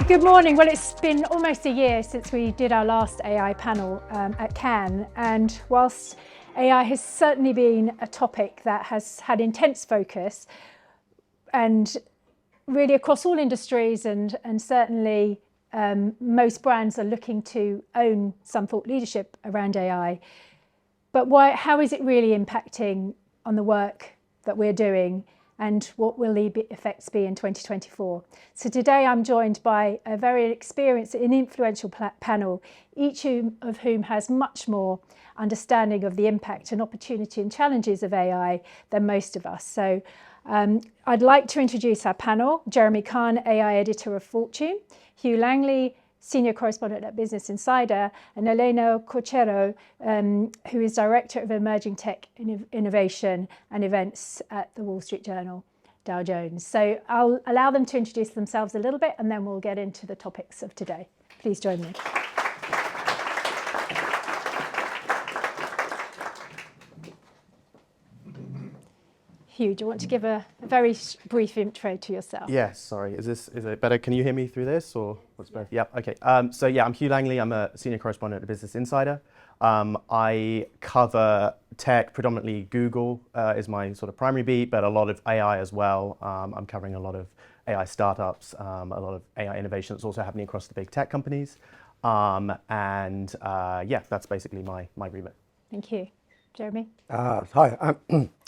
Good morning. Well, it's been almost a year since we did our last AI panel at Kahn, and whilst AI has certainly been a topic that has had intense focus and really across all industries, and certainly most brands are looking to own some thought leadership around AI. But how is it really impacting on the work that we're doing, and what will the effects be in 2024? So today I'm joined by a very experienced and influential panel, each of whom has much more understanding of the impact and opportunity and challenges of AI than most of us. So I'd like to introduce our panel: Jeremy Kahn, AI editor of Fortune; Hugh Langley, senior correspondent at Business Insider; and Elena Corchero, who is director of emerging tech innovation and events at the Wall Street Journal, Dow Jones. So I'll allow them to introduce themselves a little bit, and then we'll get into the topics of today. Please join me. Hugh, do you want to give a very brief intro to yourself? Yes, sorry. Is it better? Can you hear me through this, or what's better? Yeah, okay. So yeah, I'm Hugh Langley. I'm a senior correspondent at Business Insider. I cover tech, predominantly Google is my sort of primary beat, but a lot of AI as well. I'm covering a lot of AI startups, a lot of AI innovation that's also happening across the big tech companies. Yeah, that's basically my remit. Thank you. Jeremy? Hi,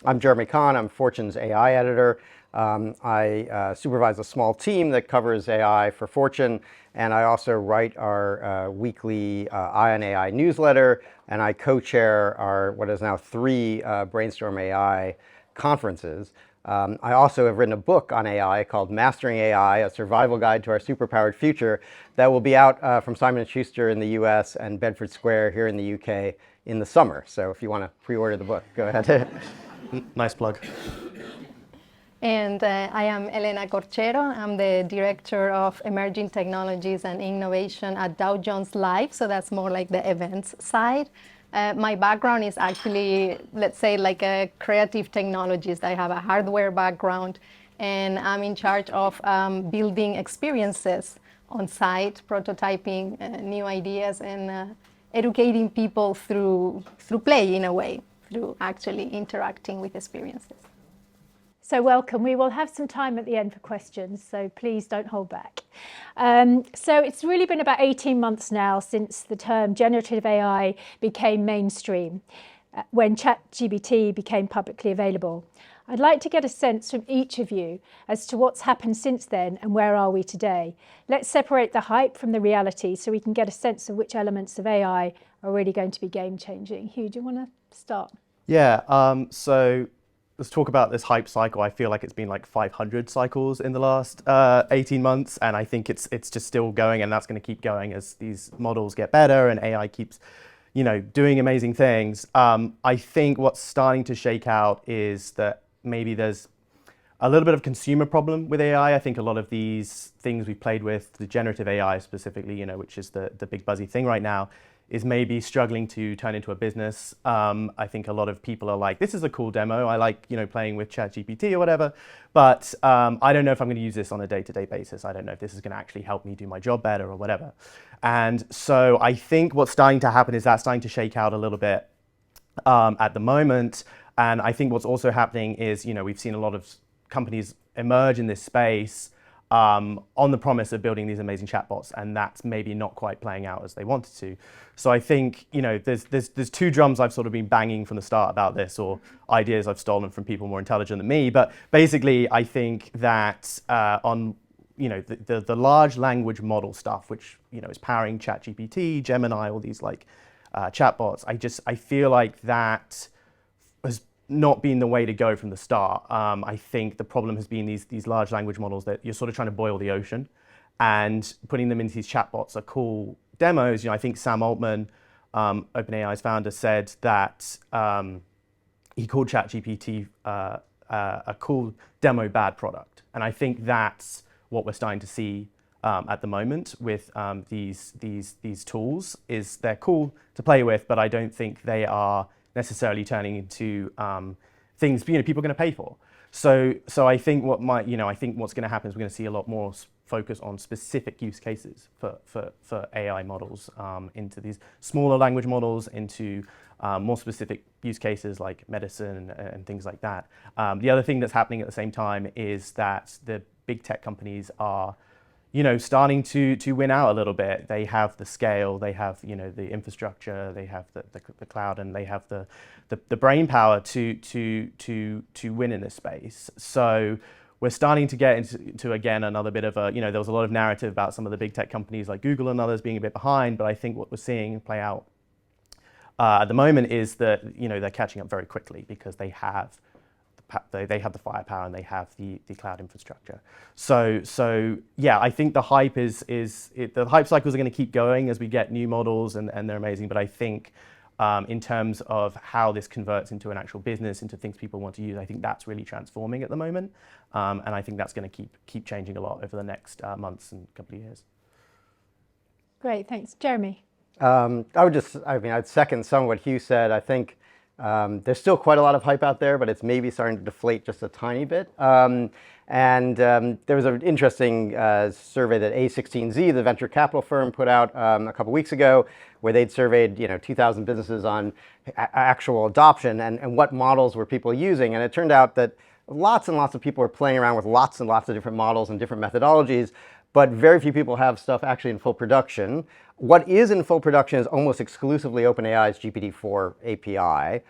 I'm Jeremy Kahn. I'm Fortune's AI editor. I supervise a small team that covers AI for Fortune, and I also write our weekly Eye on AI newsletter, and I co-chair our what is now 3 Brainstorm AI conferences. I also have written a book on AI called Mastering AI, a survival guide to our superpowered future, that will be out from Simon & Schuster in the US and Bedford Square here in the UK in the summer. So if you want to pre-order the book, go ahead. Nice plug. And I am Elena Corchero. I'm the Director of Emerging Technologies and Innovation at Dow Jones Live, so that's more like the events side. My background is actually, let's say, like a creative technologist. I have a hardware background, and I'm in charge of building experiences on site, prototyping new ideas, and educating people through play, in a way, through actually interacting with experiences. So welcome. We will have some time at the end for questions, so please don't hold back. So it's really been about 18 months now since the term generative AI became mainstream, when ChatGPT became publicly available. I'd like to get a sense from each of you as to what's happened since then and where are we today. Let's separate the hype from the reality so we can get a sense of which elements of AI are really going to be game-changing. Hugh, do you want to start? Yeah, so let's talk about this hype cycle. I feel like it's been like 500 cycles in the last 18 months, and I think it's just still going, and that's going to keep going as these models get better and AI keeps, doing amazing things. I think what's starting to shake out is that maybe there's a little bit of consumer problem with AI. I think a lot of these things we've played with, the generative AI specifically, which is the big buzzy thing right now, is maybe struggling to turn into a business. I think a lot of people are like, this is a cool demo. I like, playing with ChatGPT or whatever, but I don't know if I'm going to use this on a day-to-day basis. I don't know if this is going to actually help me do my job better or whatever. And so I think what's starting to happen is that's starting to shake out a little bit at the moment. And I think what's also happening is, we've seen a lot of companies emerge in this space on the promise of building these amazing chatbots, and that's maybe not quite playing out as they wanted to. So I think, there's 2 drums I've sort of been banging from the start about this, or ideas I've stolen from people more intelligent than me. But basically, I think that on the large language model stuff, which is powering ChatGPT, Gemini, all these like chatbots, I feel like that has not been the way to go from the start. I think the problem has been these large language models that you're sort of trying to boil the ocean, and putting them into these chatbots are cool demos. I think Sam Altman, OpenAI's founder, said that he called ChatGPT a cool demo bad product. And I think that's what we're starting to see at the moment with these tools. Is they're cool to play with, but I don't think they are necessarily turning into things people are going to pay for. So I think I think what's going to happen is we're going to see a lot more focus on specific use cases for AI models, into these smaller language models, into more specific use cases like medicine and things like that. The other thing that's happening at the same time is that the big tech companies are starting to win out a little bit. They have the scale, they have the infrastructure, they have the cloud, and they have the brain power to win in this space. So we're starting to get into again another bit of a there was a lot of narrative about some of the big tech companies like Google and others being a bit behind, but I think what we're seeing play out at the moment is that they're catching up very quickly because they have the firepower and they have the cloud infrastructure. So yeah, I think the hype the hype cycles are going to keep going as we get new models, and they're amazing. But I think in terms of how this converts into an actual business, into things people want to use, I think that's really transforming at the moment, and I think that's going to keep changing a lot over the next months and couple of years. Great, thanks, Jeremy. I'd second some of what Hugh said. I think there's still quite a lot of hype out there, but it's maybe starting to deflate just a tiny bit. There was an interesting survey that A16Z, the venture capital firm, put out a couple weeks ago, where they'd surveyed 2,000 businesses on actual adoption and what models were people using. And it turned out that lots and lots of people are playing around with lots and lots of different models and different methodologies, but very few people have stuff actually in full production. What is in full production is almost exclusively OpenAI's GPT-4 API.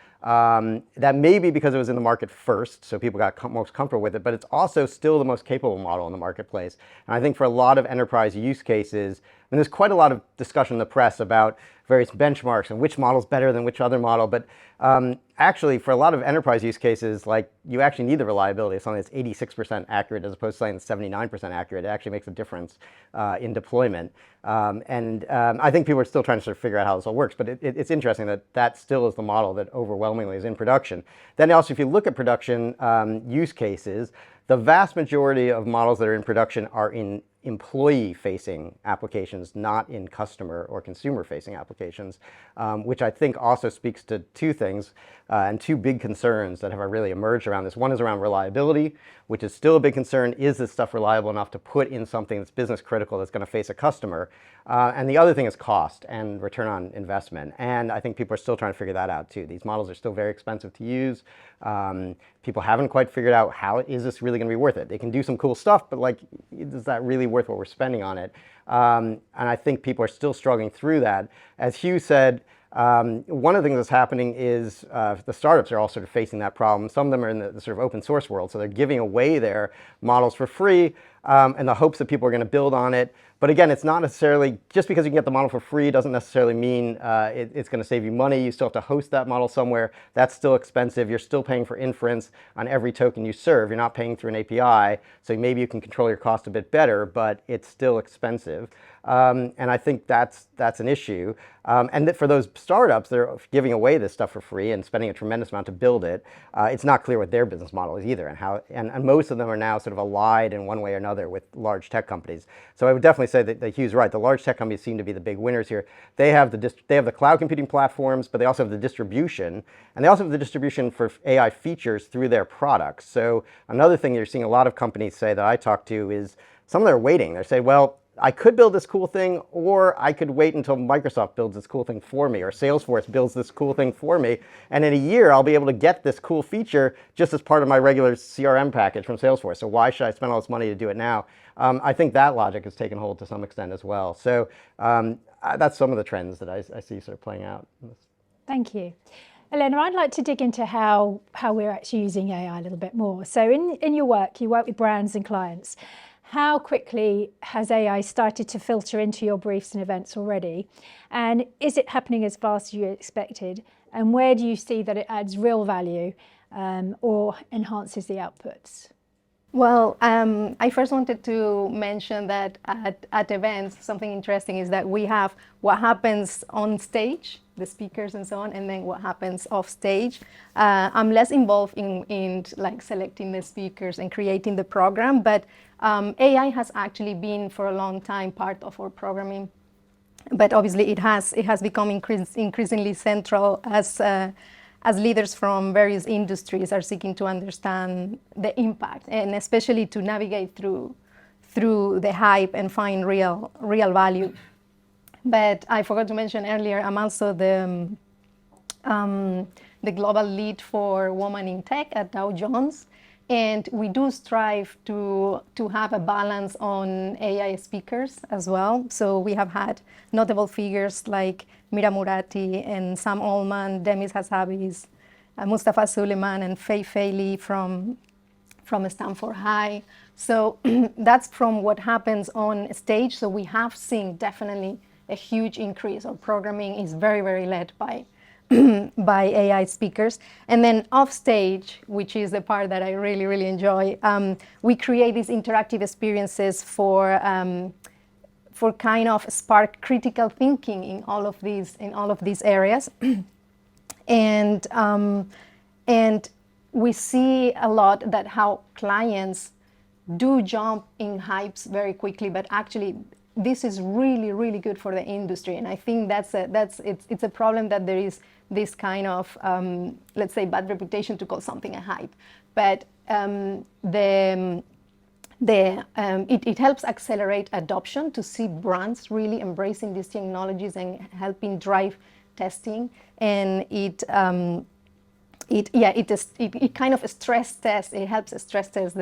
That may be because it was in the market first, so people got most comfortable with it, but it's also still the most capable model in the marketplace. And I think for a lot of enterprise use cases, and there's quite a lot of discussion in the press about various benchmarks and which model's better than which other model, but actually for a lot of enterprise use cases, like you actually need the reliability of something that's 86% accurate as opposed to something that's 79% accurate. It actually makes a difference in deployment. I think people are still trying to sort of figure out how this all works, but it's interesting that still is the model that overwhelmingly is in production. Then also, if you look at production use cases, the vast majority of models that are in production are in employee-facing applications, not in customer or consumer-facing applications, which I think also speaks to two things and two big concerns that have really emerged around this. One is around reliability, which is still a big concern. Is this stuff reliable enough to put in something that's business critical that's going to face a customer? And the other thing is cost and return on investment. And I think people are still trying to figure that out too. These models are still very expensive to use. People haven't quite figured out how is this really going to be worth it. They can do some cool stuff, but is that really worth what we're spending on it? And I think people are still struggling through that. As Hugh said, one of the things that's happening is the startups are all sort of facing that problem. Some of them are in the sort of open source world, so they're giving away their models for free in the hopes that people are going to build on it. But again, it's not necessarily, just because you can get the model for free doesn't necessarily mean it's going to save you money. You still have to host that model somewhere. That's still expensive. You're still paying for inference on every token you serve. You're not paying through an API, so maybe you can control your cost a bit better, but it's still expensive. And I think that's an issue. And for those startups, they're giving away this stuff for free and spending a tremendous amount to build it. It's not clear what their business model is either, and most of them are now sort of allied in one way or another with large tech companies. So I would definitely say that Hugh's right. The large tech companies seem to be the big winners here. They have the cloud computing platforms, but they also have the distribution, and they also have the distribution for AI features through their products. So another thing you're seeing a lot of companies say that I talk to is some of them are waiting. They say, well, I could build this cool thing, or I could wait until Microsoft builds this cool thing for me, or Salesforce builds this cool thing for me, and in a year I'll be able to get this cool feature just as part of my regular CRM package from Salesforce. So why should I spend all this money to do it now? I think that logic has taken hold to some extent as well. So that's some of the trends that I see sort of playing out. Thank you. Elena, I'd like to dig into how we're actually using AI a little bit more. So in your work, you work with brands and clients. How quickly has AI started to filter into your briefs and events already? And is it happening as fast as you expected? And where do you see that it adds real value or enhances the outputs? Well, I first wanted to mention that at events, something interesting is that we have what happens on stage, the speakers and so on, and then what happens off stage. I'm less involved in like selecting the speakers and creating the program, but AI has actually been for a long time part of our programming. But obviously it has become increasingly central as leaders from various industries are seeking to understand the impact, and especially to navigate through the hype and find real value. But I forgot to mention earlier, I'm also the global lead for Women in Tech at Dow Jones. And we do strive to have a balance on AI speakers as well. So we have had notable figures like Mira Murati and Sam Altman, Demis Hassabis, Mustafa Suleiman, and Fei Li from Stanford High. So that's from what happens on stage. So we have seen definitely a huge increase. Our programming is very, very led by AI speakers. And then off stage, which is the part that I really, really enjoy, we create these interactive experiences for kind of spark critical thinking in all of these areas. And we see a lot that how clients do jump in hypes very quickly, but actually this is really, really good for the industry. And I think it's a problem that there is this kind of, let's say, bad reputation to call something a hype. But it helps accelerate adoption to see brands really embracing these technologies and helping drive testing. And it kind of stress tests, it helps stress test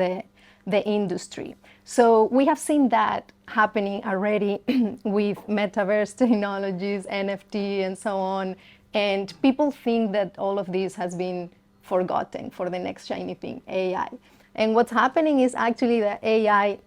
the industry. So we have seen that happening already with metaverse technologies, NFT, and so on. And people think that all of this has been forgotten for the next shiny thing, AI. And what's happening is actually that AI,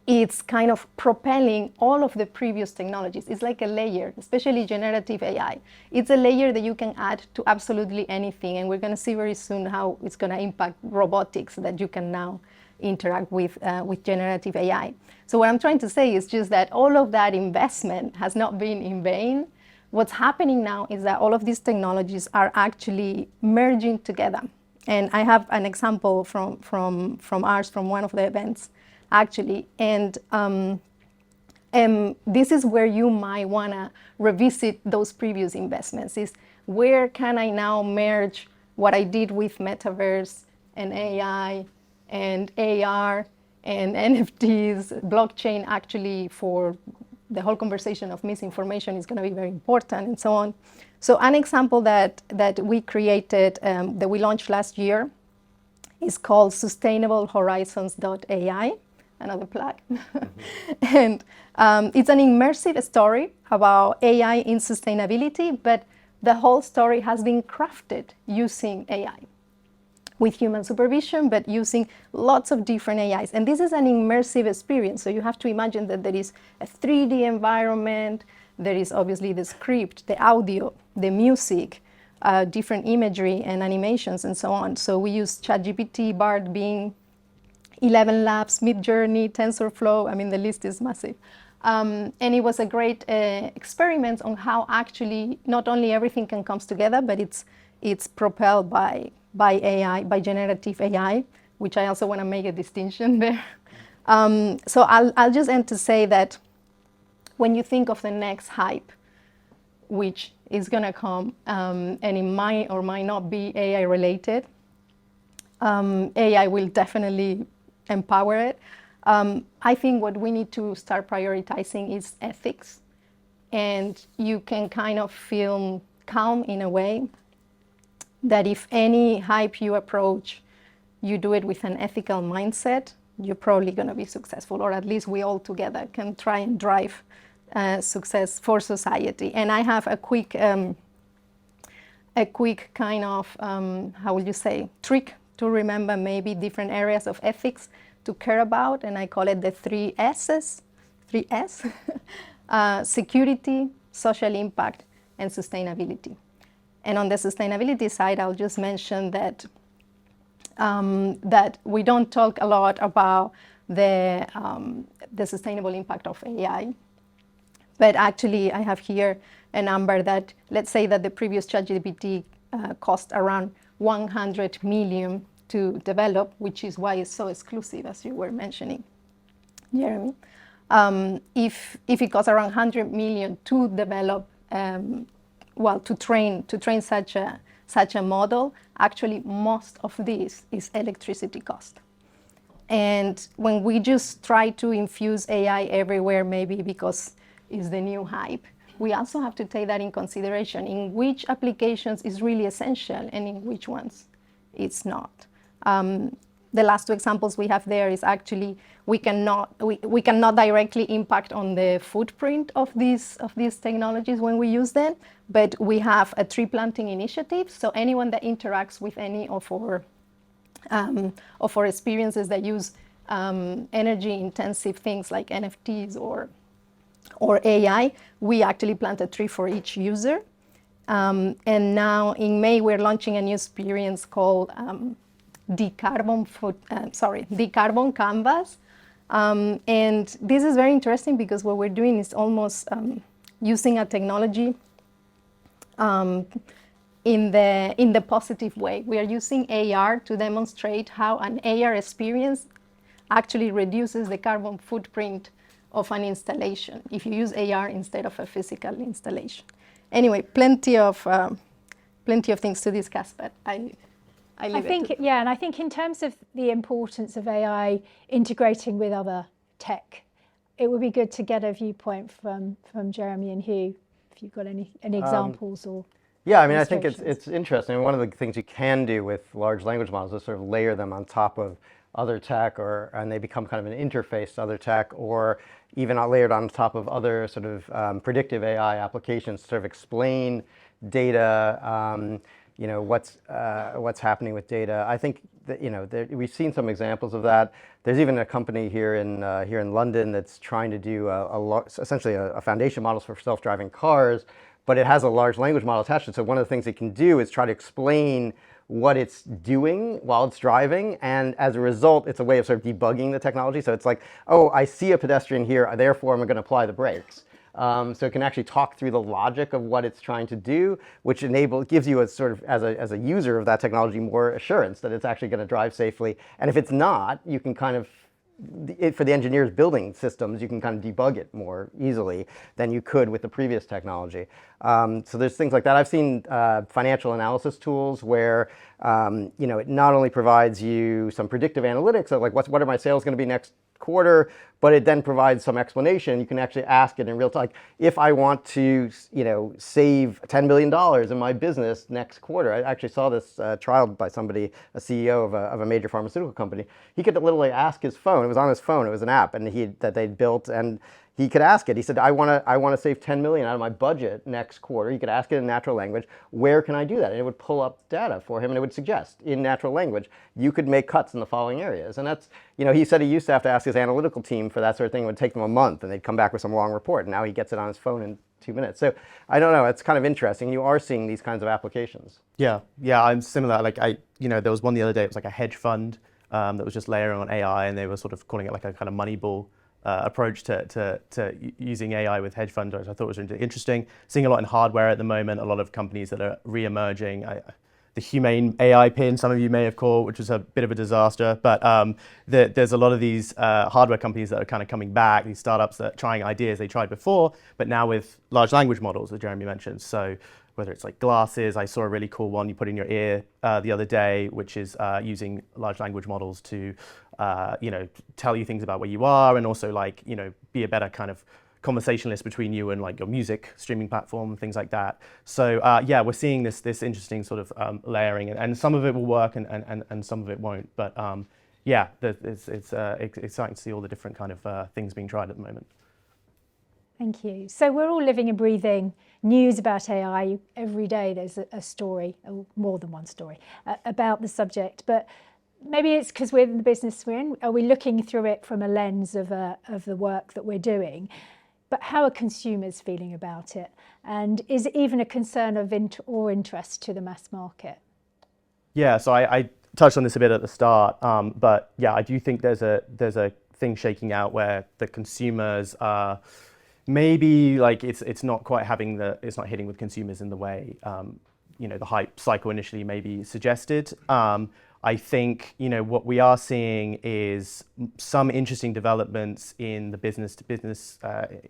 it's kind of propelling all of the previous technologies. It's like a layer, especially generative AI. It's a layer that you can add to absolutely anything. And we're going to see very soon how it's going to impact robotics, that you can now interact with generative AI. So what I'm trying to say is just that all of that investment has not been in vain. What's happening now is that all of these technologies are actually merging together. And I have an example from one of the events, actually. And this is where you might want to revisit those previous investments, is where can I now merge what I did with metaverse and AI and AR and NFTs, blockchain actually for the whole conversation of misinformation is going to be very important, and so on. So an example that we created, that we launched last year, is called sustainablehorizons.ai, another plug. And it's an immersive story about AI in sustainability, but the whole story has been crafted using AI, with human supervision, but using lots of different AIs. And this is an immersive experience. So you have to imagine that there is a 3D environment, there is obviously the script, the audio, the music, different imagery and animations, and so on. So we use ChatGPT, BART, Bing, 11 Labs, Midjourney, TensorFlow. I mean, the list is massive. And it was a great experiment on how actually not only everything can come together, but it's propelled by AI, by generative AI, which I also want to make a distinction there. So I'll just end to say that when you think of the next hype, which is going to come, and it might or might not be AI related, AI will definitely empower it. I think what we need to start prioritizing is ethics. And you can kind of feel calm in a way that if any hype you approach, you do it with an ethical mindset, you're probably going to be successful, or at least we all together can try and drive success for society. And I have a quick kind of, how will you say, trick to remember maybe different areas of ethics to care about, and I call it the 3 S's, 3S, security, social impact, and sustainability. And on the sustainability side, I'll just mention that that we don't talk a lot about the sustainable impact of AI. But actually, I have here a number that, let's say that the previous ChatGPT cost around 100 million to develop, which is why it's so exclusive, as you were mentioning, Jeremy. If it costs around 100 million to develop, to train such a such a model, actually most of this is electricity cost. And when we just try to infuse AI everywhere, maybe because it's the new hype, we also have to take that in consideration in which applications is really essential and in which ones it's not. The last two examples we have there is actually we cannot directly impact on the footprint of these technologies when we use them, but we have a tree planting initiative. So anyone that interacts with any of our experiences that use energy-intensive things like NFTs or AI, we actually plant a tree for each user. And now in May, we're launching a new experience called Decarbon Canvas. And this is very interesting because what we're doing is almost using a technology in the positive way. We are using AR to demonstrate how an AR experience actually reduces the carbon footprint of an installation if you use AR instead of a physical installation. Anyway, plenty of things to discuss, but I think in terms of the importance of AI integrating with other tech, it would be good to get a viewpoint from Jeremy and Hugh, if you've got any examples or. Yeah, I mean, I think it's interesting. One of the things you can do with large language models is sort of layer them on top of other tech, and they become kind of an interface to other tech, or even layered on top of other sort of predictive AI applications to sort of explain data, what's happening with data. I think that, we've seen some examples of that. There's even a company here in London that's trying to do essentially a foundation models for self-driving cars, but it has a large language model attached to it. So one of the things it can do is try to explain what it's doing while it's driving, and as a result, it's a way of sort of debugging the technology. So it's like, oh, I see a pedestrian here, therefore I'm going to apply the brakes. So it can actually talk through the logic of what it's trying to do, which gives you a sort of, as a user of that technology, more assurance that it's actually going to drive safely. And if it's not, you can kind of, for the engineers building systems, you can kind of debug it more easily than you could with the previous technology. So there's things like that. I've seen financial analysis tools where it not only provides you some predictive analytics of like what are my sales going to be next quarter, but it then provides some explanation. You can actually ask it in real time. Like, if I want to, save $10 million in my business next quarter. I actually saw this trial by somebody, a CEO of a major pharmaceutical company. He could literally ask his phone. It was on his phone. It was an app, and that they'd built, and he could ask it. He said, I want to save 10 million out of my budget next quarter. He could ask it in natural language. Where can I do that? And it would pull up data for him, and it would suggest in natural language, you could make cuts in the following areas. And that's, he said he used to have to ask his analytical team for that sort of thing. It would take them a month, and they'd come back with some long report. And now he gets it on his phone in 2 minutes. So I don't know. It's kind of interesting. You are seeing these kinds of applications. Yeah, I'm similar. Like there was one the other day. It was like a hedge fund that was just layering on AI, and they were sort of calling it like a kind of Moneyball approach to using AI with hedge funds, which I thought was really interesting. Seeing a lot in hardware at the moment, a lot of companies that are re-emerging. The Humane AI pin, some of you may have caught, which was a bit of a disaster, but there's a lot of these hardware companies that are kind of coming back, these startups that are trying ideas they tried before, but now with large language models, as Jeremy mentioned. So whether it's like glasses, I saw a really cool one you put in your ear the other day, which is using large language models to tell you things about where you are, and also be a better kind of conversationalist between you and like your music streaming platform, things like that. So we're seeing this interesting sort of layering, and some of it will work and some of it won't. But it's exciting to see all the different kind of things being tried at the moment. Thank you. So we're all living and breathing news about AI. Every day there's a story, or more than one story, about the subject. But maybe it's because we're in the business we're in. Are we looking through it from a lens of the work that we're doing? But how are consumers feeling about it? And is it even a concern of interest to the mass market? Yeah, so I touched on this a bit at the start, but yeah, I do think there's a thing shaking out where the consumers are maybe it's not quite it's not hitting with consumers in the way the hype cycle initially maybe suggested. I think what we are seeing is some interesting developments in the business to business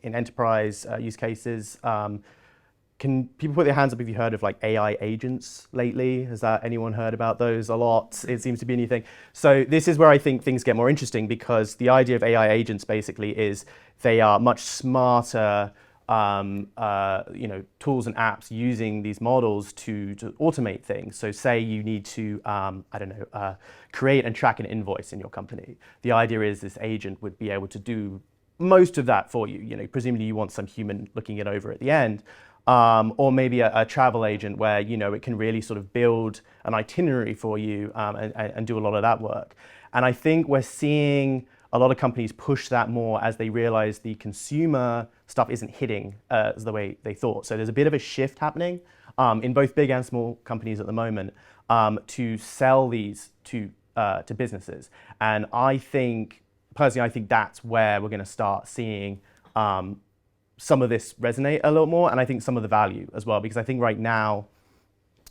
in enterprise use cases. can people put their hands up if you heard of like AI agents lately? Has anyone heard about those a lot? It seems to be a new thing. So this is where I think things get more interesting, because the idea of AI agents basically is they are much smarter tools and apps using these models to automate things. So say you need to, create and track an invoice in your company. The idea is this agent would be able to do most of that for you. Presumably you want some human looking it over at the end. Or maybe a travel agent where, it can really sort of build an itinerary for you and do a lot of that work. And I think we're seeing a lot of companies push that more as they realize the consumer stuff isn't hitting as the way they thought. So there's a bit of a shift happening in both big and small companies at the moment to sell these to businesses. And I think that's where we're going to start seeing some of this resonate a little more, and I think some of the value as well, because I think right now,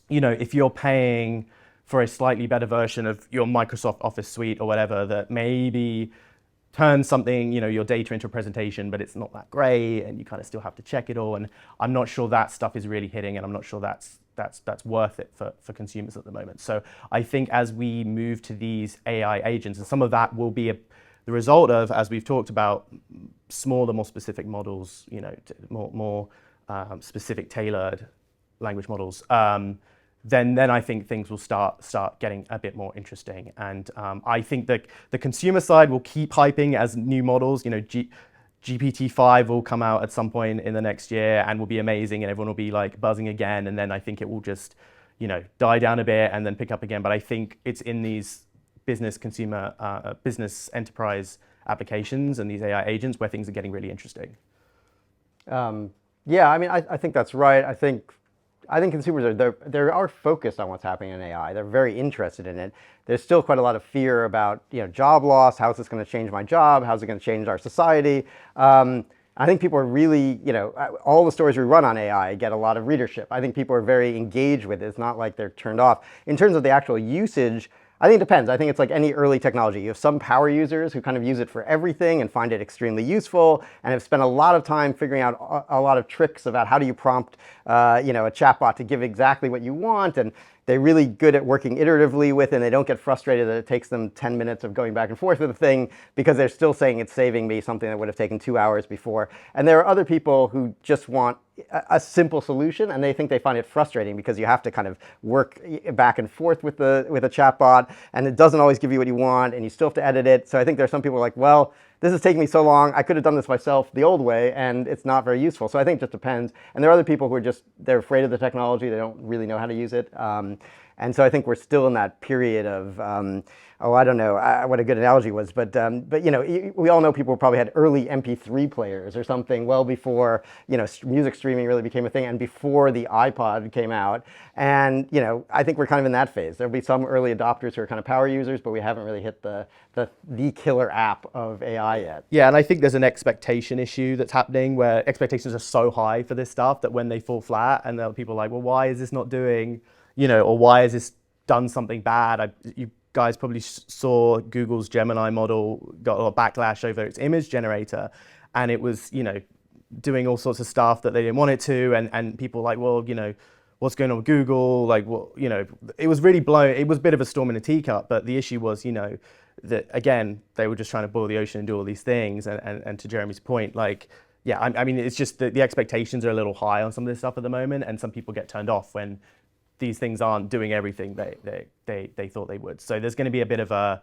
if you're paying for a slightly better version of your Microsoft Office suite or whatever that maybe turns something, your data into a presentation, but it's not that great, and you kind of still have to check it all, and I'm not sure that stuff is really hitting, and I'm not sure that's worth it for consumers at the moment. So I think as we move to these AI agents, and some of that will be the result of, as we've talked about, smaller, more specific models, more specific, tailored language models. Then I think things will start getting a bit more interesting. And I think that the consumer side will keep hyping as new models. GPT-5 will come out at some point in the next year and will be amazing, and everyone will be like buzzing again. And then I think it will just, die down a bit and then pick up again. But I think it's in these business enterprise applications and these AI agents where things are getting really interesting. Yeah, I think that's right. I think consumers are focused on what's happening in AI. They're very interested in it. There's still quite a lot of fear about job loss. How is this going to change my job? How's it going to change our society? I think people are really, all the stories we run on AI get a lot of readership. I think people are very engaged with it. It's not like they're turned off. In terms of the actual usage, I think it depends. I think it's like any early technology. You have some power users who kind of use it for everything and find it extremely useful and have spent a lot of time figuring out a lot of tricks about how do you prompt a chatbot to give exactly what you want, and they're really good at working iteratively with it, and they don't get frustrated that it takes them 10 minutes of going back and forth with the thing because they're still saying it's saving me something that would have taken 2 hours before. And there are other people who just want a simple solution, and they think they find it frustrating because you have to kind of work back and forth with a chatbot, and it doesn't always give you what you want, and you still have to edit it. So I think there's some people who are like, well, this is taking me so long, I could have done this myself the old way, and it's not very useful. So I think it just depends. And there are other people who are they're afraid of the technology, they don't really know how to use it. And so I think we're still in that period of, I don't know what a good analogy was, but we all know people probably had early MP3 players or something well before music streaming really became a thing, and before the iPod came out. And I think we're kind of in that phase. There'll be some early adopters who are kind of power users, but we haven't really hit the killer app of AI yet. Yeah, and I think there's an expectation issue that's happening where expectations are so high for this stuff that when they fall flat, and there are people like, well, why is this not doing, or why has this done something bad? You guys probably saw Google's Gemini model got a lot of backlash over its image generator, and it was, doing all sorts of stuff that they didn't want it to, and people were like, well, what's going on with Google? Like, well, it was really it was a bit of a storm in a teacup, but the issue was, that again, they were just trying to boil the ocean and do all these things, and to Jeremy's point, like, yeah, it's just that the expectations are a little high on some of this stuff at the moment, and some people get turned off when these things aren't doing everything they thought they would. So there's going to be a bit of a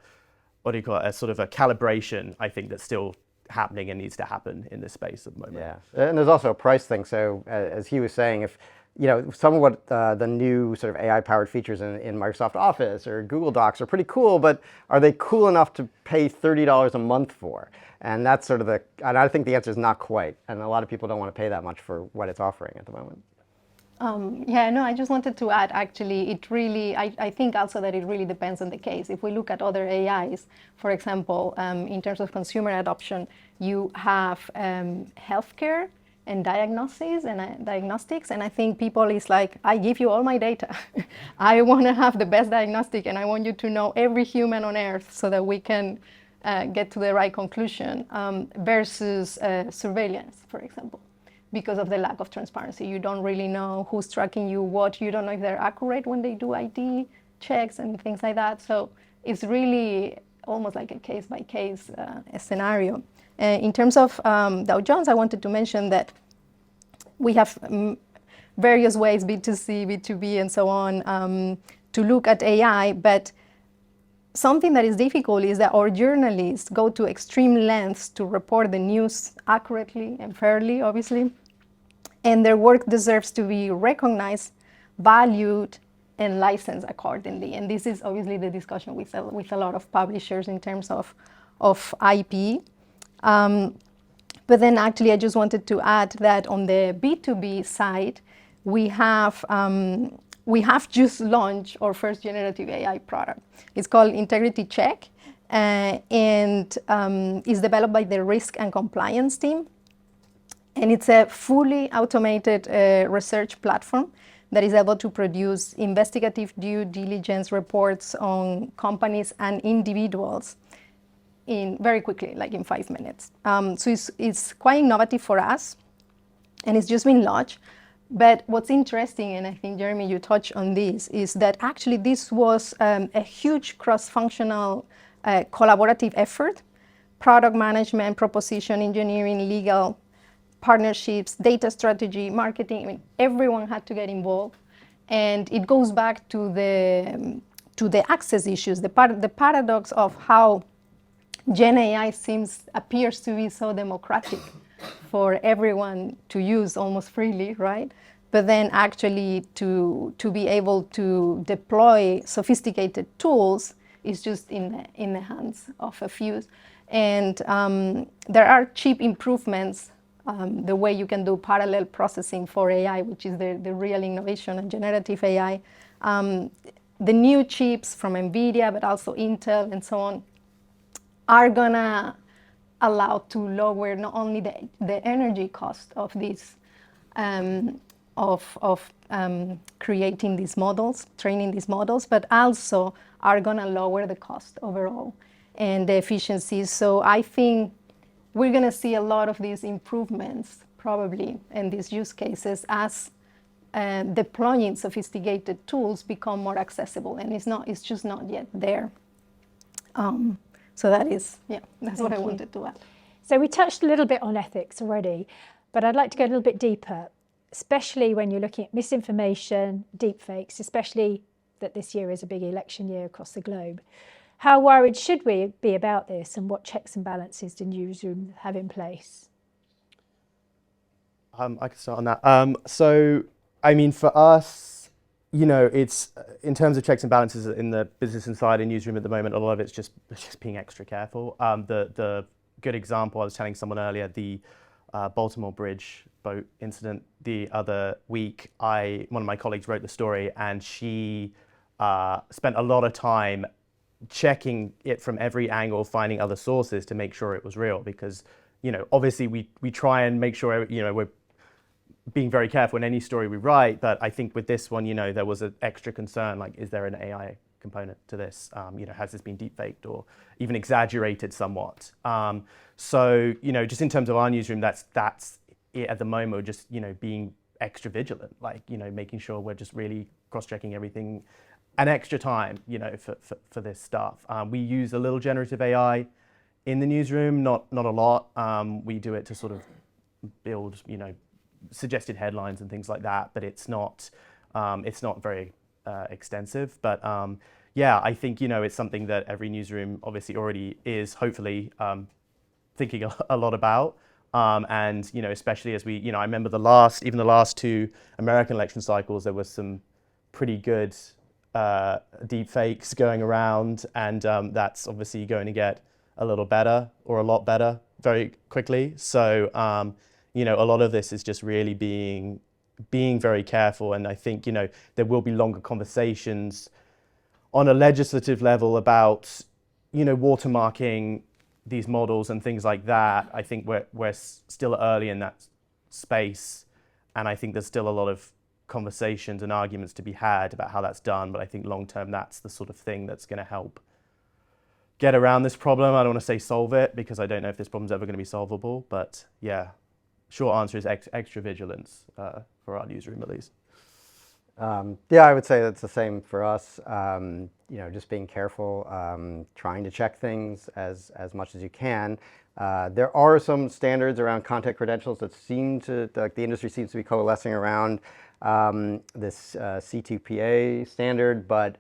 sort of a calibration, I think, that's still happening and needs to happen in this space at the moment. Yeah, and there's also a price thing. So as Hugh was saying, if some of what the new sort of AI-powered features in Microsoft Office or Google Docs are pretty cool, but are they cool enough to pay $30 a month for? And that's sort of and I think the answer is not quite. And a lot of people don't want to pay that much for what it's offering at the moment. I just wanted to add, actually, I think also that it really depends on the case. If we look at other AIs, for example, in terms of consumer adoption, you have healthcare and diagnostics, and I think people is like, I give you all my data. I want to have the best diagnostic, and I want you to know every human on earth so that we can get to the right conclusion, versus surveillance, for example. because of the lack of transparency. You don't really know who's tracking you, what, you don't know if they're accurate when they do ID checks and things like that. So it's really almost like a case-by-case scenario. In terms of Dow Jones, I wanted to mention that we have various ways, B2C, B2B, and so on, to look at AI, but something that is difficult is that our journalists go to extreme lengths to report the news accurately and fairly, obviously, and their work deserves to be recognized, valued, and licensed accordingly. And this is obviously the discussion with a lot of publishers in terms of IP. But then actually I just wanted to add that on the B2B side, we have just launched our first generative AI product. It's called Integrity Check, and is developed by the risk and compliance team. And it's a fully automated research platform that is able to produce investigative due diligence reports on companies and individuals in very quickly, like in 5 minutes. So it's quite innovative for us, and it's just been launched. But what's interesting, and I think, Jeremy, you touched on this, is that actually this was a huge cross-functional collaborative effort. Product management, proposition engineering, legal, partnerships, data strategy, marketing. I mean, everyone had to get involved. And it goes back to the access issues, the paradox of how Gen AI appears to be so democratic for everyone to use almost freely, right? But then actually to be able to deploy sophisticated tools is just in the hands of a few. And there are cheap improvements, the way you can do parallel processing for AI, which is the real innovation in generative AI. The new chips from NVIDIA, but also Intel and so on, are gonna allow to lower not only the energy cost of this, creating these models, training these models, but also are gonna lower the cost overall and the efficiency. So I think we're gonna see a lot of these improvements probably in these use cases as deploying sophisticated tools become more accessible, and it's just not yet there. So that's what I wanted to add. So we touched a little bit on ethics already, but I'd like to go a little bit deeper, especially when you're looking at misinformation, deepfakes, especially that this year is a big election year across the globe. How worried should we be about this, and what checks and balances do Newsroom have in place? I can start on that. So, I mean, for us, you know, it's in terms of checks and balances in the business inside in Newsroom at the moment, a lot of it's just being extra careful. The good example, I was telling someone earlier, the Baltimore Bridge boat incident the other week, one of my colleagues wrote the story, and she spent a lot of time checking it from every angle, finding other sources to make sure it was real, because, you know, obviously we try and make sure, you know, we're being very careful in any story we write, but I think with this one, you know, there was an extra concern, like, is there an AI component to this? You know, has this been deepfaked or even exaggerated somewhat? So, you know, just in terms of our Newsroom, that's it at the moment. We're just, you know, being extra vigilant, like, you know, making sure we're just really cross-checking everything, an extra time, you know, for this stuff. We use a little generative AI in the Newsroom, not a lot. We do it to sort of build, you know, suggested headlines and things like that, but it's not very extensive. But yeah, I think, you know, it's something that every Newsroom obviously already is hopefully thinking a lot about. And, you know, especially as we, you know, I remember the last 2 American election cycles, there was some pretty good deep fakes going around, and that's obviously going to get a little better, or a lot better, very quickly. So, you know, a lot of this is just really being very careful, and I think, you know, there will be longer conversations on a legislative level about, you know, watermarking these models and things like that. I think we're still early in that space, and I think there's still a lot of conversations and arguments to be had about how that's done, but I think long term that's the sort of thing that's going to help get around this problem. I don't want to say solve it, because I don't know if this problem's ever going to be solvable, but yeah, short answer is extra vigilance for our newsroom, at least. Yeah, I would say that's the same for us. Just being careful, trying to check things as much as you can. There are some standards around content credentials that seem to, like the industry seems to be coalescing around this C2PA standard, but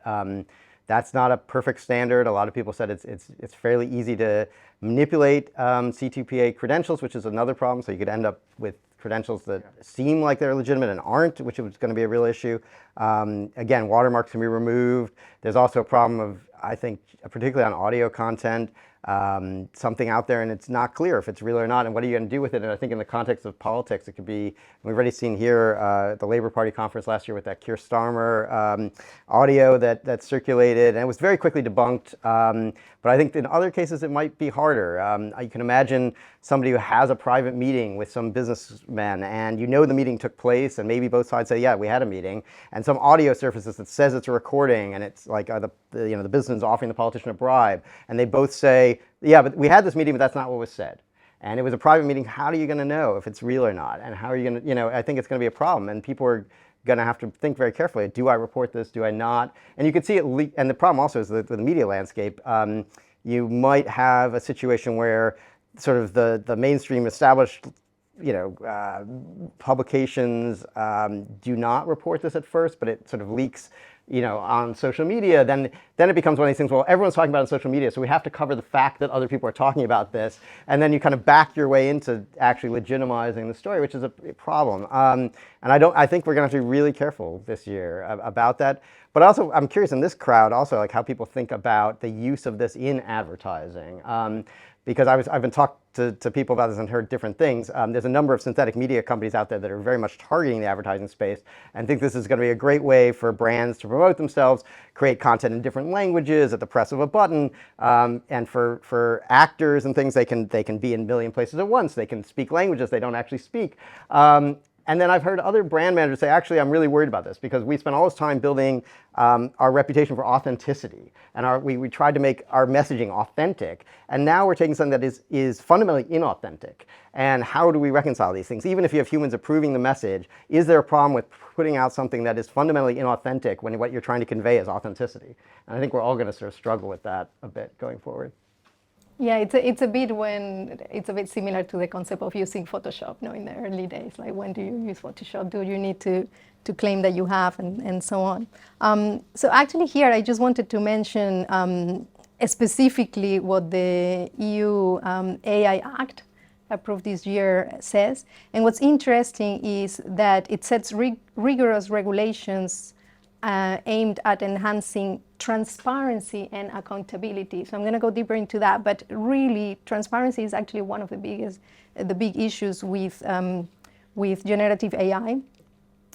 that's not a perfect standard. A lot of people said it's fairly easy to manipulate C2PA credentials, which is another problem. So you could end up with credentials that seem like they're legitimate and aren't, which is going to be a real issue. Again, watermarks can be removed. There's also a problem of, I think, particularly on audio content, something out there and it's not clear if it's real or not, and what are you going to do with it? And I think in the context of politics, it could be, we've already seen here at the Labour Party conference last year with that Keir Starmer audio that circulated, and it was very quickly debunked. But I think in other cases, it might be harder. You can imagine somebody who has a private meeting with some businessmen, and the meeting took place, and maybe both sides say, yeah, we had a meeting, and some audio surfaces that says it's a recording, and it's like the business is offering the politician a bribe, and they both say, yeah, but we had this meeting, but that's not what was said. And it was a private meeting. How are you going to know if it's real or not? And how are you going to, I think it's going to be a problem, and people are going to have to think very carefully. Do I report this? Do I not? And you can see it leak. And the problem also is that with the media landscape, you might have a situation where sort of the mainstream established publications do not report this at first, but it sort of leaks on social media. Then it becomes one of these things, well, everyone's talking about it on social media, so we have to cover the fact that other people are talking about this, and then you kind of back your way into actually legitimizing the story, which is a problem. And I think we're going to have to be really careful this year about that. But also, I'm curious in this crowd also, like how people think about the use of this in advertising. Because I've been talking to people about this and heard different things. There's a number of synthetic media companies out there that are very much targeting the advertising space and think this is going to be a great way for brands to promote themselves, create content in different languages at the press of a button, and for actors and things, they can be in a million places at once. They can speak languages they don't actually speak. And then I've heard other brand managers say, actually, I'm really worried about this because we spent all this time building our reputation for authenticity. And we tried to make our messaging authentic. And now we're taking something that is fundamentally inauthentic. And how do we reconcile these things? Even if you have humans approving the message, is there a problem with putting out something that is fundamentally inauthentic when what you're trying to convey is authenticity? And I think we're all going to sort of struggle with that a bit going forward. Yeah, it's a bit similar to the concept of using Photoshop, in the early days. Like, when do you use Photoshop? Do you need to claim that you have, and so on? So actually here, I just wanted to mention specifically what the EU AI Act approved this year says. And what's interesting is that it sets rigorous regulations aimed at enhancing transparency and accountability. So I'm going to go deeper into that, but really transparency is actually one of the big issues with generative AI,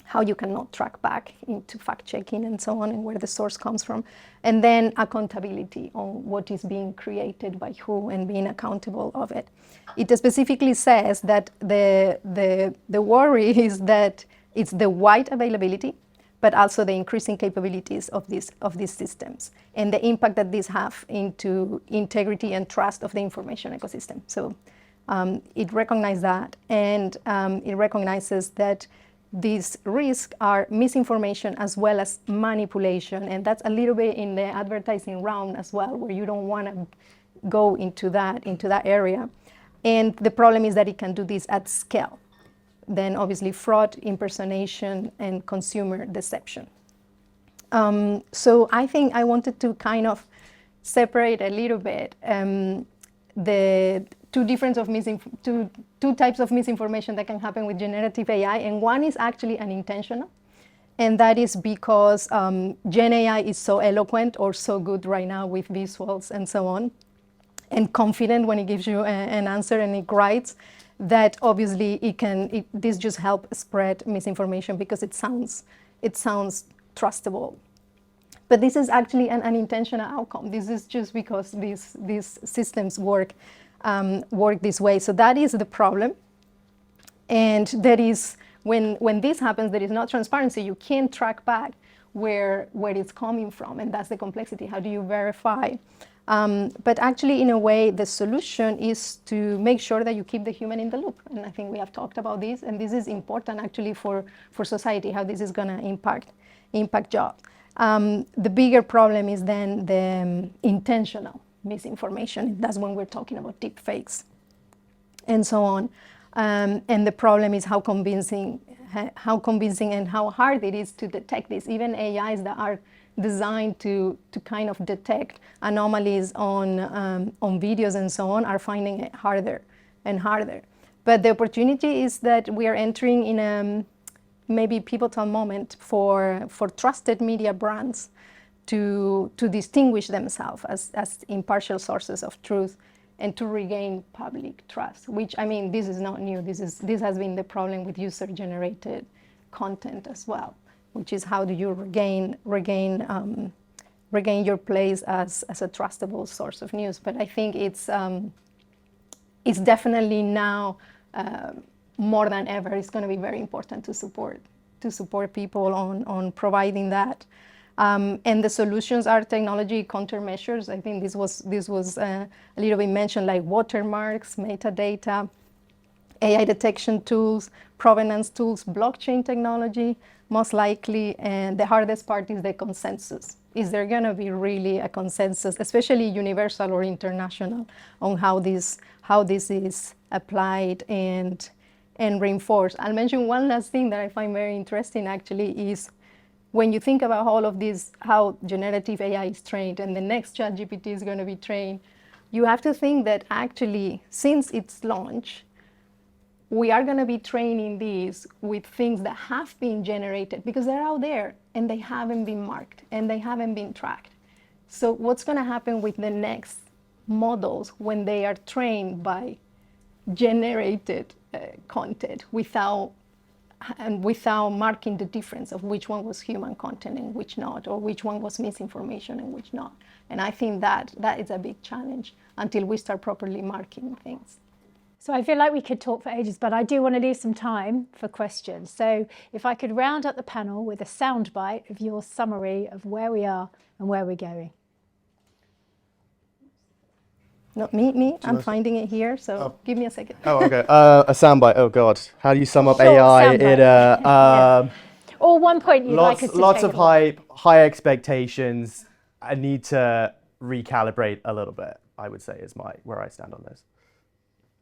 how you cannot track back into fact-checking and so on, and where the source comes from. And then accountability on what is being created by who and being accountable of it. It specifically says that the worry is that it's the wide availability, but also the increasing capabilities of these systems and the impact that these have into integrity and trust of the information ecosystem. So it recognizes that, and it recognizes that these risks are misinformation as well as manipulation, and that's a little bit in the advertising realm as well, where you don't want to go into that area. And the problem is that it can do this at scale. Then obviously fraud, impersonation, and consumer deception. So I think I wanted to kind of separate a little bit the two types of misinformation that can happen with generative AI, and one is actually unintentional, and that is because Gen AI is so eloquent or so good right now with visuals and so on, and confident when it gives you an answer and it writes, that obviously this just help spread misinformation because it sounds trustable. But this is actually an unintentional outcome. This is just because these systems work this way. So that is the problem. And that is when this happens, there is no transparency. You can't track back where it's coming from, and that's the complexity. How do you verify But actually, in a way, the solution is to make sure that you keep the human in the loop. And I think we have talked about this, and this is important actually for society, how this is going to impact jobs. The bigger problem is then the intentional misinformation. That's when we're talking about deep fakes and so on. And the problem is how convincing and how hard it is to detect this. Even AIs that are designed to kind of detect anomalies on videos and so on are finding it harder and harder. But the opportunity is that we are entering in a maybe pivotal moment for trusted media brands to distinguish themselves as impartial sources of truth and to regain public trust, which, I mean, this is not new. This has been the problem with user-generated content as well, which is how do you regain your place as a trustable source of news. But I think it's definitely now more than ever, it's going to be very important to support people on providing that. And the solutions are technology countermeasures. I think this was a little bit mentioned, like watermarks, metadata, AI detection tools, provenance tools, blockchain technology, most likely. And the hardest part is the consensus. Is there going to be really a consensus, especially universal or international, on how this is applied and reinforced? I'll mention one last thing that I find very interesting actually is when you think about all of this, how generative AI is trained and the next ChatGPT is going to be trained, you have to think that actually since its launch, we are going to be training these with things that have been generated because they're out there and they haven't been marked and they haven't been tracked. So what's going to happen with the next models when they are trained by generated content without marking the difference of which one was human content and which not, or which one was misinformation and which not? And I think that is a big challenge until we start properly marking things. So I feel like we could talk for ages, but I do want to leave some time for questions. So if I could round up the panel with a soundbite of your summary of where we are and where we're going. Not me. I'm finding it here, so give me a second. Oh, okay. A soundbite. Oh, God. How do you sum up Short AI soundbite. in a... Yeah. Or one point you'd like us to Lots take of away. hype, high expectations. I need to recalibrate a little bit, I would say, is where I stand on this.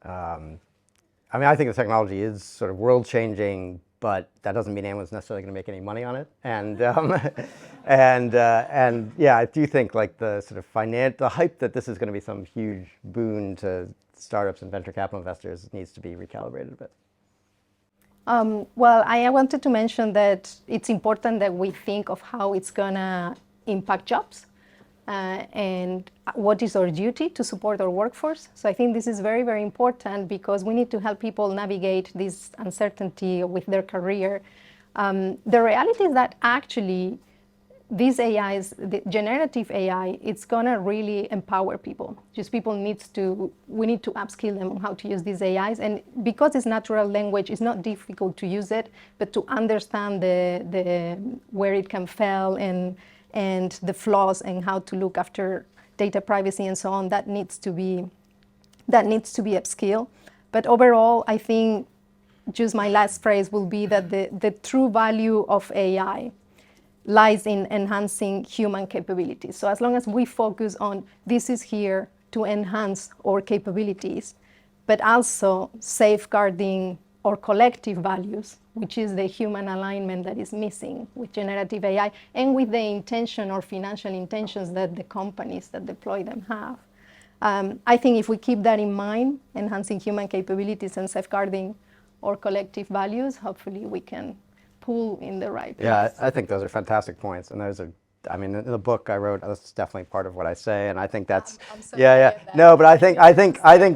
I mean, I think the technology is sort of world-changing, but that doesn't mean anyone's necessarily going to make any money on it. And and yeah, I do think like the sort of the hype that this is going to be some huge boon to startups and venture capital investors needs to be recalibrated a bit. Well, I wanted to mention that it's important that we think of how it's going to impact jobs and what is our duty to support our workforce. So I think this is very, very important because we need to help people navigate this uncertainty with their career. The reality is that actually these AIs, the generative AI, it's gonna really empower people. Just we need to upskill them on how to use these AIs. And because it's natural language, it's not difficult to use it, but to understand the where it can fail and the flaws and how to look after data privacy and so on, that needs to be upskilled. But overall, I think just my last phrase will be that the true value of AI lies in enhancing human capabilities. So as long as we focus on this is here to enhance our capabilities, but also safeguarding our collective values, which is the human alignment that is missing with generative AI and with the intention or financial intentions that the companies that deploy them have. I think if we keep that in mind, enhancing human capabilities and safeguarding our collective values, hopefully we can pull in the right place. Yeah, I think those are fantastic points, and those are. I mean, in the book I wrote, that's definitely part of what I say, and I think that's. I'm so No, but I think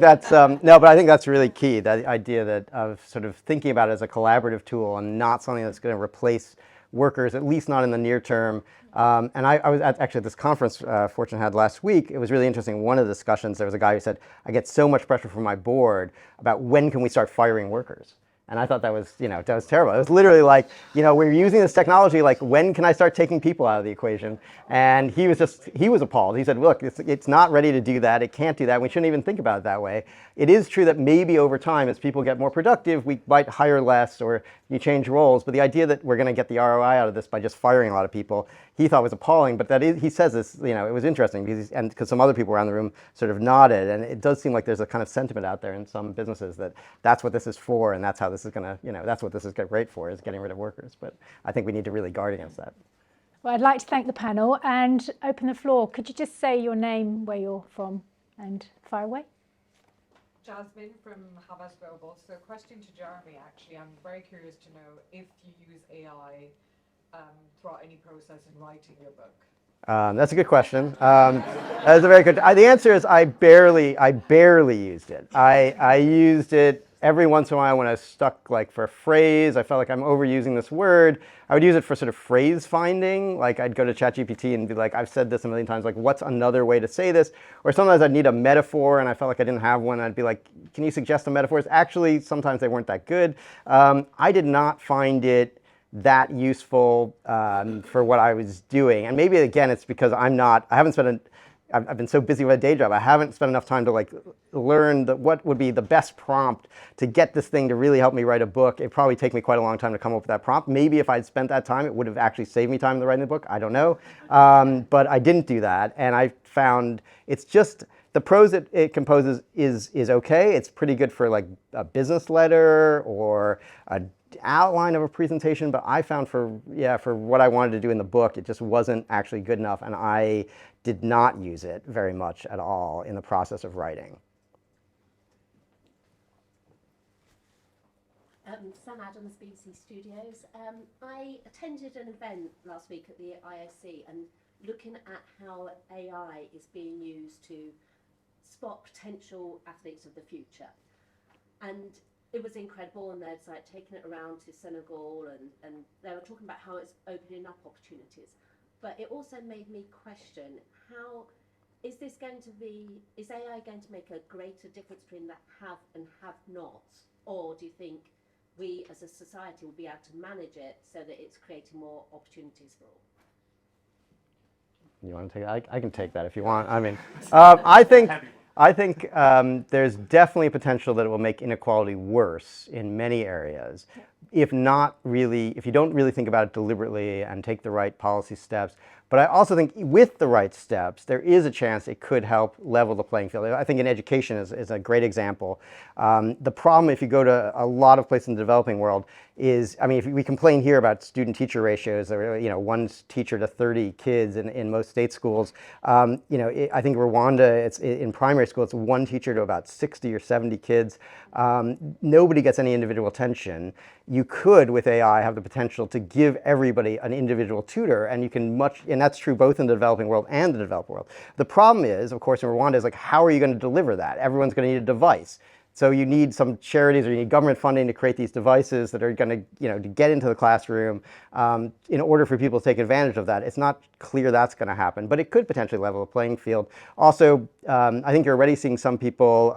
that's no, but I think that's really key. That idea that of sort of thinking about it as a collaborative tool and not something that's going to replace workers, at least not in the near term. And I was actually at this conference Fortune had last week. It was really interesting. One of the discussions, there was a guy who said, "I get so much pressure from my board about when can we start firing workers." And I thought that was, that was terrible. It was literally like, we're using this technology, like, when can I start taking people out of the equation? And he was appalled. He said, look, it's not ready to do that. It can't do that. We shouldn't even think about it that way. It is true that maybe over time, as people get more productive, we might hire less or you change roles. But the idea that we're going to get the ROI out of this by just firing a lot of people, he thought was appalling. But he says this, it was interesting because some other people around the room sort of nodded. And it does seem like there's a kind of sentiment out there in some businesses that that's what this is for, and that's how this is going to, that's what this is great for, is getting rid of workers. But I think we need to really guard against that. Well, I'd like to thank the panel and open the floor. Could you just say your name, where you're from, and fire away? Jasmine from Havas Global. So question to Jeremy, actually. I'm very curious to know if you use AI throughout any process in writing your book. That's a good question. That's a very good. The answer is I barely used it. I used it every once in a while when I was stuck, like, for a phrase. I felt like I'm overusing this word. I would use it for sort of phrase finding. Like, I'd go to ChatGPT and be like, I've said this a million times, like, what's another way to say this? Or sometimes I'd need a metaphor and I felt like I didn't have one. I'd be like, can you suggest some metaphors? Actually, sometimes they weren't that good. I did not find it that useful for what I was doing. And maybe, again, it's because I've been so busy with a day job. I haven't spent enough time to, like, learn what would be the best prompt to get this thing to really help me write a book. It'd probably take me quite a long time to come up with that prompt. Maybe if I'd spent that time, it would have actually saved me time in writing the book. I don't know. But I didn't do that. And I found it's just, the prose it composes is okay. It's pretty good for, like, a business letter or a outline of a presentation, but I found for what I wanted to do in the book, it just wasn't actually good enough, and I did not use it very much at all in the process of writing. Sam Adams, BBC Studios. I attended an event last week at the IOC and looking at how AI is being used to spot potential athletes of the future. And it was incredible, and they'd like taken it around to Senegal, and they were talking about how it's opening up opportunities. But it also made me question, how is AI going to make a greater difference between the have and have nots? Or do you think we as a society will be able to manage it so that it's creating more opportunities for all? You want to take that? I can take that if you want. I mean, I think there's definitely a potential that it will make inequality worse in many areas, if you don't really think about it deliberately and take the right policy steps. But I also think with the right steps, there is a chance it could help level the playing field. I think in education is a great example. The problem, if you go to a lot of places in the developing world, is, I mean, if we complain here about student-teacher ratios, one teacher to 30 kids in most state schools. I think Rwanda, in primary school, it's one teacher to about 60 or 70 kids. Nobody gets any individual attention. You could, with AI, have the potential to give everybody an individual tutor, and you can and that's true both in the developing world and the developed world. The problem is, of course, in Rwanda, is like, how are you going to deliver that? Everyone's going to need a device. So you need some charities or you need government funding to create these devices that are going to, to get into the classroom in order for people to take advantage of that. It's not clear that's going to happen, but it could potentially level the playing field. Also, I think you're already seeing some people,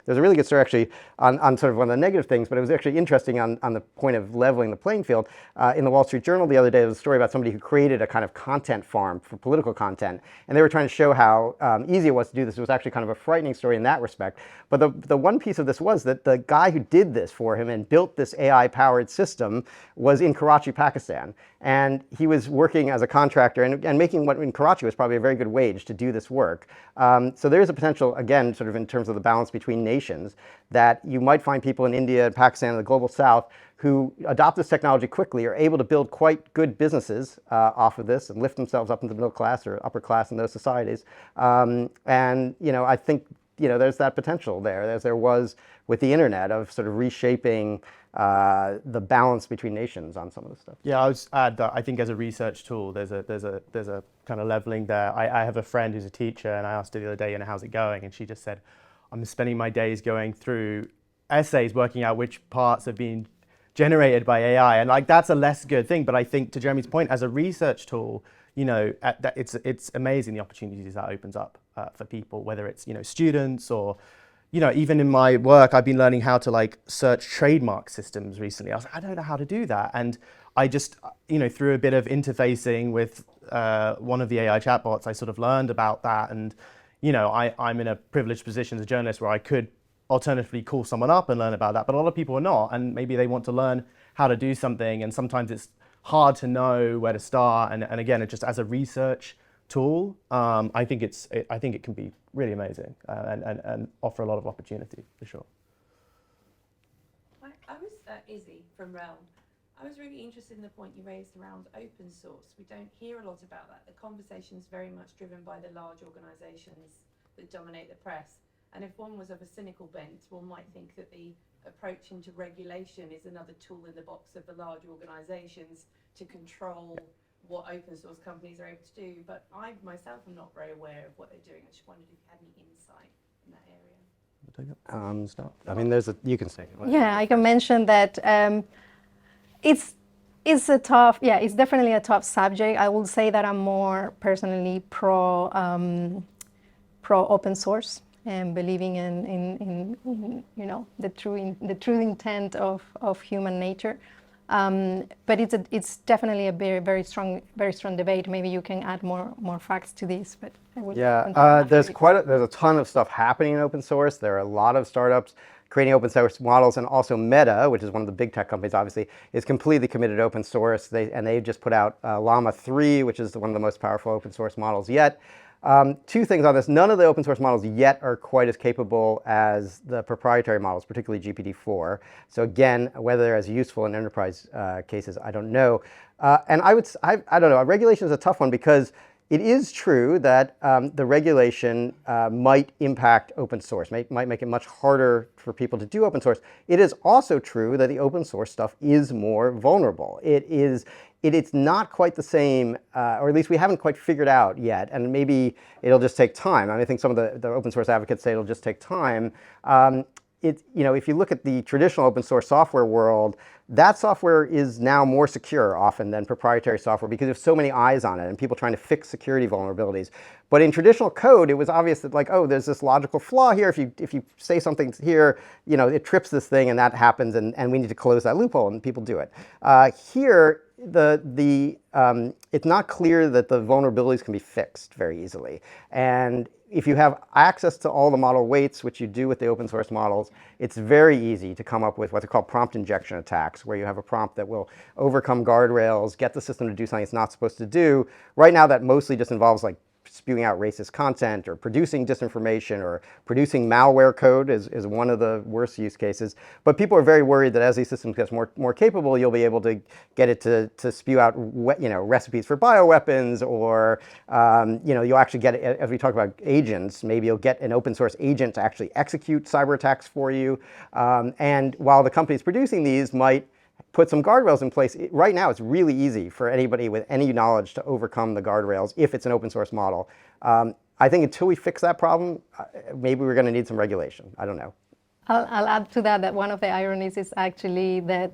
there's a really good story actually on sort of one of the negative things, but it was actually interesting on the point of leveling the playing field. In the Wall Street Journal the other day, there was a story about somebody who created a kind of content farm for political content, and they were trying to show how easy it was to do this. It was actually kind of a frightening story in that respect. But the one piece of this was that the guy who did this for him and built this AI-powered system was in Karachi, Pakistan. And he was working as a contractor and making what in Karachi was probably a very good wage to do this work. So there's a potential, again, sort of in terms of the balance between nations, that you might find people in India and Pakistan and the global south who adopt this technology quickly, are able to build quite good businesses off of this and lift themselves up into the middle class or upper class in those societies. And I think there's that potential there, as there was with the internet, of sort of reshaping the balance between nations on some of this stuff. Yeah, I would add that I think as a research tool, there's a kind of leveling there. I have a friend who's a teacher, and I asked her the other day, how's it going? And she just said, I'm spending my days going through essays, working out which parts have been generated by AI, and like that's a less good thing. But I think, to Jeremy's point, as a research tool, it's amazing the opportunities that opens up for people, whether it's students or even in my work, I've been learning how to like search trademark systems recently. I was like, I don't know how to do that. And I just, through a bit of interfacing with one of the AI chatbots, I sort of learned about that. And, I'm in a privileged position as a journalist where I could alternatively call someone up and learn about that. But a lot of people are not. And maybe they want to learn how to do something. And sometimes it's hard to know where to start. And again, it just as a research tool, I think it can be really amazing and offer a lot of opportunity for sure. I was Izzy from Realm. I was really interested in the point you raised around open source. We don't hear a lot about that. The conversation is very much driven by the large organisations that dominate the press. And if one was of a cynical bent, one might think that the approach into regulation is another tool in the box of the large organisations to control what open source companies are able to do. But I myself am not very aware of what they're doing. I just wondered if you had any insight in that area. I mean, you can say. Yeah, I can mention that it's a tough, it's definitely a tough subject. I will say that I'm more personally pro open source and believing in the true intent of human nature. But it's definitely a very strong debate. Maybe you can add more facts to this. But I will there's a ton of stuff happening in open source. There are a lot of startups creating open source models, and also Meta, which is one of the big tech companies, obviously, is completely committed to open source. They just put out Llama 3, which is one of the most powerful open source models yet. Two things on this. None of the open source models yet are quite as capable as the proprietary models, particularly GPT-4. So again, whether they're as useful in enterprise cases, I don't know. And I don't know, regulation is a tough one because it is true that the regulation might impact open source, might make it much harder for people to do open source. It is also true that the open source stuff is more vulnerable. It's not quite the same, or at least we haven't quite figured out yet, and maybe it'll just take time. I think some of the open source advocates say it'll just take time. If you look at the traditional open source software world, that software is now more secure often than proprietary software because there's so many eyes on it and people trying to fix security vulnerabilities. But in traditional code, it was obvious that there's this logical flaw here. If you say something here, it trips this thing and that happens, and we need to close that loophole, and people do it. Here, it's not clear that the vulnerabilities can be fixed very easily. And if you have access to all the model weights, which you do with the open source models, it's very easy to come up with what they call prompt injection attacks, where you have a prompt that will overcome guardrails, get the system to do something it's not supposed to do. Right now, that mostly just involves spewing out racist content or producing disinformation or producing malware code is one of the worst use cases. But people are very worried that as these systems get more capable, you'll be able to get it to spew out recipes for bioweapons, or you'll actually get, as we talk about agents, maybe you'll get an open source agent to actually execute cyber attacks for you. And while the companies producing these might put some guardrails in place, right now it's really easy for anybody with any knowledge to overcome the guardrails if it's an open source model. I think until we fix that problem, maybe we're going to need some regulation. I don't know. I'll add to that one of the ironies is actually that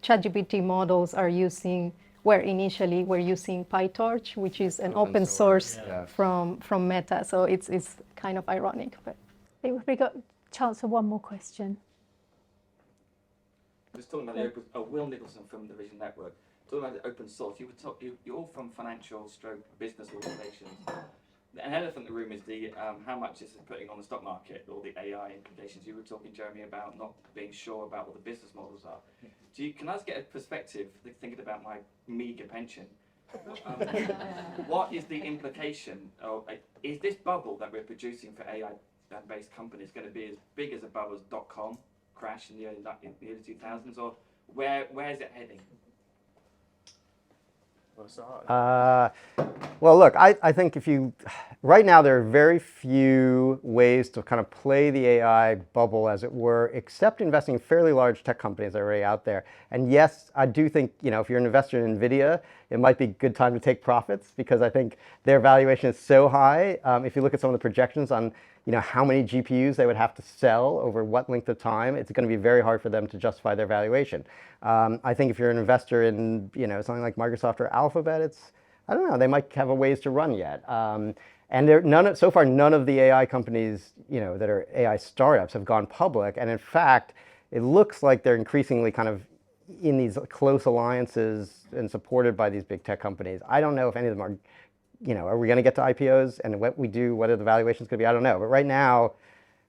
ChatGPT models were initially using PyTorch, which is an open source from Meta. So it's kind of ironic. But we got a chance for one more question. Just talking about the open, Will Nicholson from the Vision Network, talking about the open source. You're all from financial business organizations. An elephant in the room is the how much this is putting on the stock market, or the AI implications. You were talking, Jeremy, about not being sure about what the business models are. Can I just get a perspective, thinking about my meager pension? What is the implication? Is this bubble that we're producing for AI-based companies going to be as big as a bubble as .com crash in the early 2000s, or where is it heading? Well, look, I think right now there are very few ways to kind of play the AI bubble, as it were, except investing in fairly large tech companies that are already out there. And yes, I do think, if you're an investor in NVIDIA, it might be a good time to take profits, because I think their valuation is so high. If you look at some of the projections on how many GPUs they would have to sell over what length of time, it's going to be very hard for them to justify their valuation. I think if you're an investor in something like Microsoft or Alphabet, I don't know, they might have a ways to run yet. And so far, none of the AI companies, that are AI startups have gone public. And in fact, it looks like they're increasingly kind of in these close alliances and supported by these big tech companies. I don't know if any of them are, are we going to get to IPOs? And what we do, what are the valuations going to be? I don't know. But right now,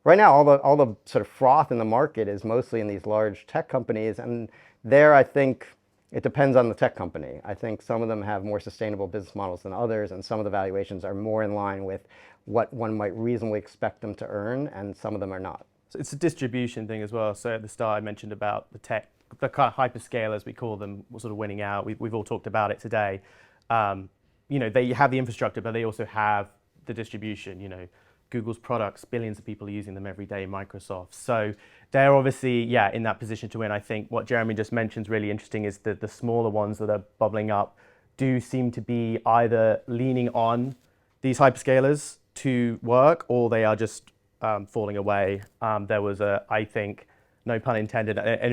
all the sort of froth in the market is mostly in these large tech companies. And there, I think it depends on the tech company. I think some of them have more sustainable business models than others, and some of the valuations are more in line with what one might reasonably expect them to earn, and some of them are not. So it's a distribution thing as well. So at the start, I mentioned about the kind of hyperscalers, we call them, sort of winning out. We've all talked about it today. They have the infrastructure, but they also have the distribution. Google's products, billions of people are using them every day, Microsoft. So they're obviously, in that position to win. I think what Jeremy just mentioned is really interesting is that the smaller ones that are bubbling up do seem to be either leaning on these hyperscalers to work, or they are just falling away. There was I think, no pun intended, an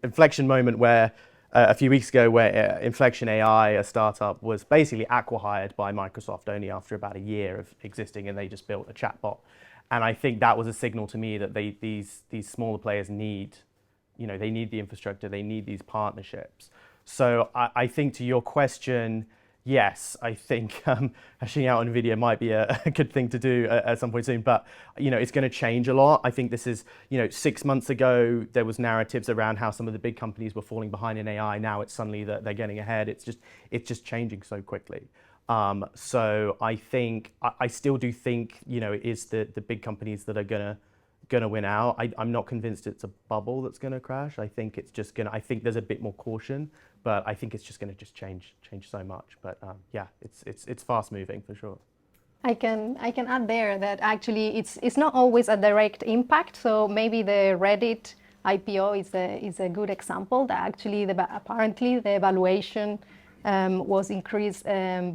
inflection moment where a few weeks ago where Inflection AI, a startup, was basically acqui-hired by Microsoft only after about a year of existing, and they just built a chatbot. And I think that was a signal to me that these smaller players need, they need the infrastructure, they need these partnerships. So I think to your question, yes, I think hashing out on video might be a good thing to do at some point soon, but it's going to change a lot. I think this is, 6 months ago there was narratives around how some of the big companies were falling behind in AI. Now it's suddenly that they're getting ahead. It's just changing so quickly. So I think I still do think it is the big companies that are gonna win out. I'm not convinced it's a bubble that's gonna crash. I think it's just I think there's a bit more caution, but I think it's just gonna change so much. But it's fast moving for sure. I can add there that actually it's not always a direct impact. So maybe the Reddit IPO is a good example that actually apparently the valuation was increased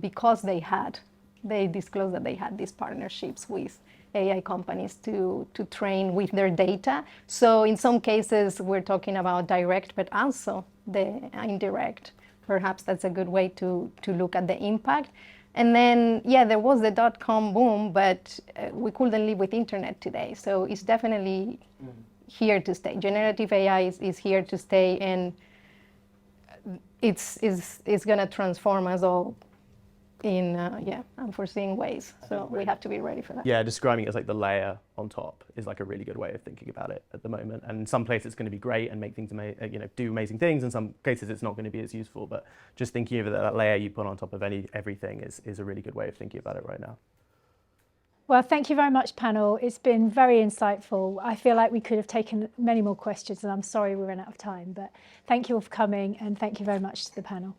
because they disclosed that they had these partnerships with AI companies to train with their data. So in some cases we're talking about direct, but also the indirect. Perhaps that's a good way to look at the impact. And then, there was the .com boom, but we couldn't live with internet today. So it's definitely here to stay. Generative AI is here to stay, and it's going to transform us all in unforeseen ways. So we have to be ready for that. Yeah, describing it as like the layer on top is like a really good way of thinking about it at the moment. And in some places it's going to be great and make things do amazing things. In some cases it's not going to be as useful. But just thinking of that layer you put on top of everything is a really good way of thinking about it right now. Well, thank you very much, panel. It's been very insightful. I feel like we could have taken many more questions, and I'm sorry we ran out of time. But thank you all for coming, and thank you very much to the panel.